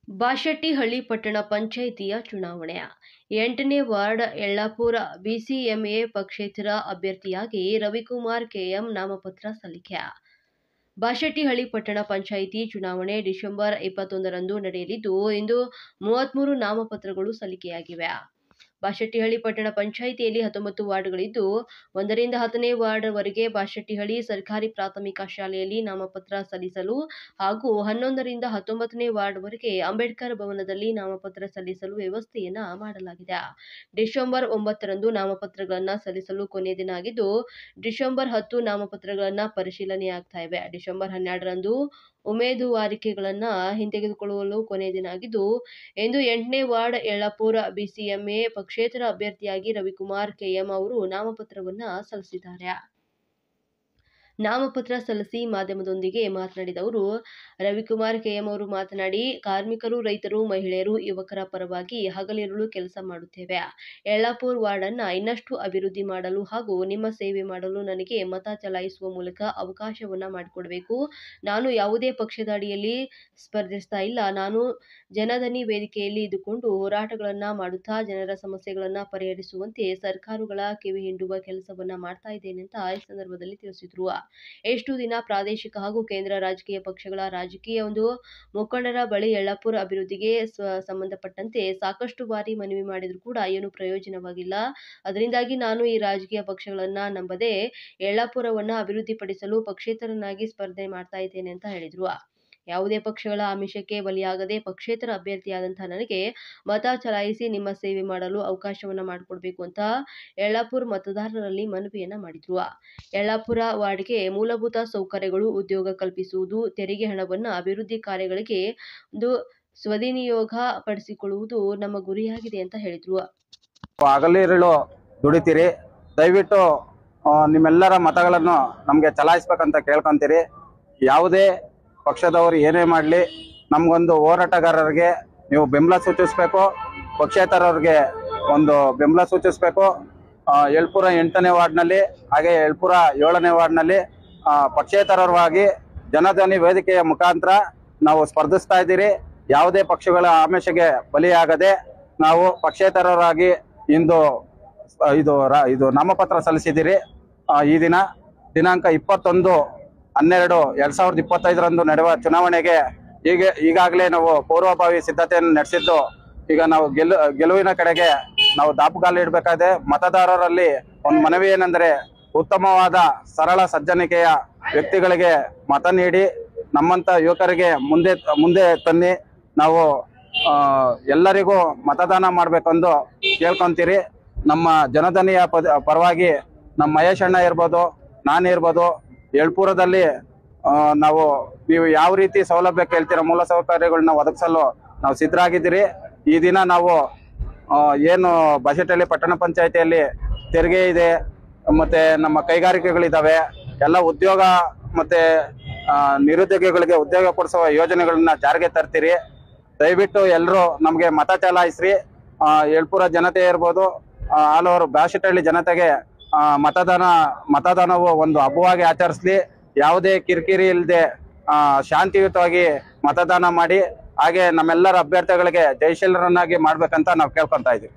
ಬಾಶೆಟ್ಟಿಹಳ್ಳಿ ಪಟ್ಟಣ ಪಂಚಾಯಿತಿಯ ಚುನಾವಣೆ 8ನೇ ವಾರ್ಡ್ ಯಲ್ಲಾಪುರ ಬಿಸಿಎಂಎ ಪಕ್ಷೇತರ ಅಭ್ಯರ್ಥಿಯಾಗಿ ರವಿಕುಮಾರ್ ಕೆಎಂ ನಾಮಪತ್ರ ಸಲ್ಲಿಕೆ. ಬಾಶೆಟ್ಟಿಹಳ್ಳಿ ಪಟ್ಟಣ ಪಂಚಾಯಿತಿ ಚುನಾವಣೆ ಡಿಸೆಂಬರ್ 21ರಂದು ನಡೆಯಲಿದ್ದು, ಇಂದು 33 ನಾಮಪತ್ರಗಳು ಸಲ್ಲಿಕೆಯಾಗಿವೆ. ಬಾಶೆಟ್ಟಿಹಳ್ಳಿ ಪಟ್ಟಣ ಪಂಚಾಯಿತಿಯಲ್ಲಿ 19 ವಾರ್ಡ್ಗಳಿದ್ದು, 1ರಿಂದ 10ನೇ ವಾರ್ಡ್ ವರೆಗೆ ಬಾಶೆಟ್ಟಿಹಳ್ಳಿ ಸರ್ಕಾರಿ ಪ್ರಾಥಮಿಕ ಶಾಲೆಯಲ್ಲಿ ನಾಮಪತ್ರ ಸಲ್ಲಿಸಲು ಹಾಗೂ 11ರಿಂದ 19ನೇ ವಾರ್ಡ್ ವರೆಗೆ ಅಂಬೇಡ್ಕರ್ ಭವನದಲ್ಲಿ ನಾಮಪತ್ರ ಸಲ್ಲಿಸಲು ವ್ಯವಸ್ಥೆಯನ್ನ ಮಾಡಲಾಗಿದೆ. ಡಿಸೆಂಬರ್ 9ರಂದು ನಾಮಪತ್ರಗಳನ್ನು ಸಲ್ಲಿಸಲು ಕೊನೆಯ ದಿನ ಆಗಿದ್ದು, ಡಿಸೆಂಬರ್ 10 ನಾಮಪತ್ರಗಳನ್ನು ಪರಿಶೀಲನೆಯಾಗ್ತಾ ಇವೆ. ಡಿಸೆಂಬರ್ 12ರಂದು ಉಮೇದುವಾರಿಕೆಗಳನ್ನು ಹಿಂತೆಗೆದುಕೊಳ್ಳಲು ಕೊನೆಯ ದಿನ ಆಗಿದ್ದು, ಇಂದು 8ನೇ ವಾರ್ಡ್ ಯಲ್ಲಾಪುರ ಬಿಸಿಎಂಎ ಪಕ್ಷೇತರ ಅಭ್ಯರ್ಥಿಯಾಗಿ ರವಿಕುಮಾರ್ ಕೆಎಂ ಅವರು ನಾಮಪತ್ರವನ್ನು ಸಲ್ಲಿಸಿದ್ದಾರೆ. ನಾಮಪತ್ರ ಸಲ್ಲಿಸಿ ಮಾಧ್ಯಮದೊಂದಿಗೆ ಮಾತನಾಡಿದ ಅವರು, ರವಿಕುಮಾರ್ ಕೆಎಂ ಅವರು ಮಾತನಾಡಿ, ಕಾರ್ಮಿಕರು, ರೈತರು, ಮಹಿಳೆಯರು, ಯುವಕರ ಪರವಾಗಿ ಹಗಲಿರುಳು ಕೆಲಸ ಮಾಡುತ್ತೇವೆ. ಯಲ್ಲಾಪುರ ವಾರ್ಡ್ ಅನ್ನು ಇನ್ನಷ್ಟು ಅಭಿವೃದ್ಧಿ ಮಾಡಲು ಹಾಗೂ ನಿಮ್ಮ ಸೇವೆ ಮಾಡಲು ನನಗೆ ಮತ ಚಲಾಯಿಸುವ ಮೂಲಕ ಅವಕಾಶವನ್ನ ಮಾಡಿಕೊಡಬೇಕು. ನಾನು ಯಾವುದೇ ಪಕ್ಷದ ಅಡಿಯಲ್ಲಿ ಸ್ಪರ್ಧಿಸ್ತಾ ಇಲ್ಲ. ನಾನು ಜನಧನಿ ವೇದಿಕೆಯಲ್ಲಿ ಇದ್ದುಕೊಂಡು ಹೋರಾಟಗಳನ್ನ ಮಾಡುತ್ತಾ ಜನರ ಸಮಸ್ಯೆಗಳನ್ನ ಪರಿಹರಿಸುವಂತೆ ಸರ್ಕಾರಗಳ ಕಿವಿ ಹಿಂಡುವ ಕೆಲಸವನ್ನ ಮಾಡ್ತಾ ಇದ್ದೇನೆ ಅಂತ ಈ ಸಂದರ್ಭದಲ್ಲಿ ತಿಳಿಸಿದ್ರು. ಎಷ್ಟು ದಿನ ಪ್ರಾದೇಶಿಕ ಹಾಗೂ ಕೇಂದ್ರ ರಾಜಕೀಯ ಪಕ್ಷಗಳ ರಾಜಕೀಯ ಮುಖಂಡರ ಬಳಿ ಯಲ್ಲಾಪುರ ಅಭಿವೃದ್ಧಿಗೆ ಸಂಬಂಧಪಟ್ಟಂತೆ ಸಾಕಷ್ಟು ಬಾರಿ ಮನವಿ ಮಾಡಿದ್ರು ಕೂಡ ಏನು ಪ್ರಯೋಜನವಾಗಿಲ್ಲ. ಅದರಿಂದಾಗಿ ನಾನು ಈ ರಾಜಕೀಯ ಪಕ್ಷಗಳನ್ನ ನಂಬದೆ ಯಲ್ಲಾಪುರವನ್ನ ಅಭಿವೃದ್ಧಿಪಡಿಸಲು ಪಕ್ಷೇತರನಾಗಿ ಸ್ಪರ್ಧೆ ಮಾಡ್ತಾ ಇದ್ದೇನೆ ಅಂತ ಹೇಳಿದ್ರು. ಯಾವುದೇ ಪಕ್ಷಗಳ ಆಮಿಷಕ್ಕೆ ಬಲಿಯಾಗದೆ ಪಕ್ಷೇತರ ಅಭ್ಯರ್ಥಿಯಾದಂತಹ ನನಗೆ ಮತ ಚಲಾಯಿಸಿ ನಿಮ್ಮ ಸೇವೆ ಮಾಡಲು ಅವಕಾಶವನ್ನ ಮಾಡಿಕೊಡ್ಬೇಕು ಅಂತ ಯಲ್ಲಾಪುರ ಮತದಾರರಲ್ಲಿ ಮನವಿಯನ್ನ ಮಾಡಿದ್ರು. ಯಲ್ಲಾಪುರ ವಾರ್ಡ್ಗೆ ಮೂಲಭೂತ ಸೌಕರ್ಯಗಳು, ಉದ್ಯೋಗ ಕಲ್ಪಿಸುವುದು, ತೆರಿಗೆ ಹಣವನ್ನು ಅಭಿವೃದ್ಧಿ ಕಾರ್ಯಗಳಿಗೆ ಸದ್ವಿನಿಯೋಗ ಪಡಿಸಿಕೊಳ್ಳುವುದು ನಮ್ಮ ಗುರಿಯಾಗಿದೆ ಅಂತ ಹೇಳಿದ್ರು. ಹಗಲಿರುಳು ದುಡಿತೀರಿ, ದಯವಿಟ್ಟು ನಿಮ್ಮೆಲ್ಲರ ಮತಗಳನ್ನು ನಮಗೆ ಚಲಾಯಿಸ್ಬೇಕಂತ ಕೇಳ್ಕೊಂತೀರಿ. ಯಾವುದೇ ಪಕ್ಷದವರು ಏನೇ ಮಾಡಲಿ ನಮಗೊಂದು ಹೋರಾಟಗಾರರಿಗೆ ನೀವು ಬೆಂಬಲ ಸೂಚಿಸಬೇಕು, ಪಕ್ಷೇತರವ್ರಿಗೆ ಒಂದು ಬೆಂಬಲ ಸೂಚಿಸಬೇಕು. ಯಲ್ಲಾಪುರ 8ನೇ ವಾರ್ಡ್ನಲ್ಲಿ ಹಾಗೆ ಯಲ್ಲಾಪುರ 7ನೇ ವಾರ್ಡ್ನಲ್ಲಿ ಪಕ್ಷೇತರವಾಗಿ ಜನಧನಿ ವೇದಿಕೆಯ ಮುಖಾಂತರ ನಾವು ಸ್ಪರ್ಧಿಸ್ತಾ ಇದ್ದೀರಿ. ಯಾವುದೇ ಪಕ್ಷಗಳ ಆಮಿಷಗೆ ಬಲಿಯಾಗದೆ ನಾವು ಪಕ್ಷೇತರರಾಗಿ ಇಂದು ಇದು ನಾಮಪತ್ರ ಸಲ್ಲಿಸಿದ್ದೀರಿ. ಈ ದಿನಾಂಕ 21/12/2025ರಂದು ನಡೆಯುವ ಚುನಾವಣೆಗೆ ಈಗಾಗಲೇ ನಾವು ಪೂರ್ವಭಾವಿ ಸಿದ್ಧತೆಯನ್ನು ನಡೆಸಿದ್ದು, ಈಗ ನಾವು ಗೆಲುವಿನ ಕಡೆಗೆ ನಾವು ದಾಪುಗಾಲು ಇಡಬೇಕಾಗಿದೆ. ಮತದಾರರಲ್ಲಿ ಒಂದು ಮನವಿ ಏನೆಂದರೆ, ಉತ್ತಮವಾದ ಸರಳ ಸಜ್ಜನಿಕೆಯ ವ್ಯಕ್ತಿಗಳಿಗೆ ಮತ ನೀಡಿ ನಮ್ಮಂತ ಯುವಕರಿಗೆ ಮುಂದೆ ತನ್ನಿ. ನಾವು ಎಲ್ಲರಿಗೂ ಮತದಾನ ಮಾಡಬೇಕೆಂದು ಕೇಳ್ಕೊಂತೀರಿ. ನಮ್ಮ ಜನಧನಿಯ ಪರವಾಗಿ ನಮ್ಮ ಮಹೇಶ್ ಅಣ್ಣ ಇರ್ಬೋದು, ನಾನು ಇರ್ಬೋದು, ಯಲ್ಲಾಪುರದಲ್ಲಿ ನೀವು ಯಾವ ರೀತಿ ಸೌಲಭ್ಯ ಕೇಳ್ತೀರ ಮೂಲ ಸೌಕರ್ಯಗಳನ್ನ ಒದಗಿಸಲು ನಾವು ಸಿದ್ಧರಾಗಿದ್ದೀರಿ. ಈ ದಿನ ನಾವು ಏನು ಬಾಶೆಟ್ಟಿಹಳ್ಳಿ ಪಟ್ಟಣ ಪಂಚಾಯಿತಿಯಲ್ಲಿ ತೆರಿಗೆ ಇದೆ, ಮತ್ತೆ ನಮ್ಮ ಕೈಗಾರಿಕೆಗಳಿದ್ದಾವೆ, ಎಲ್ಲ ಉದ್ಯೋಗ ಮತ್ತೆ ನಿರುದ್ಯೋಗಿಗಳಿಗೆ ಉದ್ಯೋಗ ಕೊಡಿಸುವ ಯೋಜನೆಗಳನ್ನ ಜಾರಿಗೆ ತರ್ತೀರಿ. ದಯವಿಟ್ಟು ಎಲ್ಲರೂ ನಮಗೆ ಮತ ಚಲಾಯಿಸ್ರಿ. ಯಲ್ಲಾಪುರ ಜನತೆ ಇರ್ಬೋದು, ಆಲ್ ಓವರ್ ಬಾಶೆಟ್ಟಿಹಳ್ಳಿ ಜನತೆಗೆ ಮತದಾನವು ಒಂದು ಹಬ್ಬವಾಗಿ ಆಚರಿಸಲಿ. ಯಾವುದೇ ಕಿರಿಕಿರಿ ಇಲ್ಲದೆ ಶಾಂತಿಯುತವಾಗಿ ಮತದಾನ ಮಾಡಿ, ಹಾಗೆ ನಮ್ಮೆಲ್ಲರ ಅಭ್ಯರ್ಥಿಗಳಿಗೆ ಜಯಶೀಲರನ್ನಾಗಿ ಮಾಡ್ಬೇಕಂತ ನಾವು ಕೇಳ್ಕೊಂತಾ ಇದ್ದೀವಿ.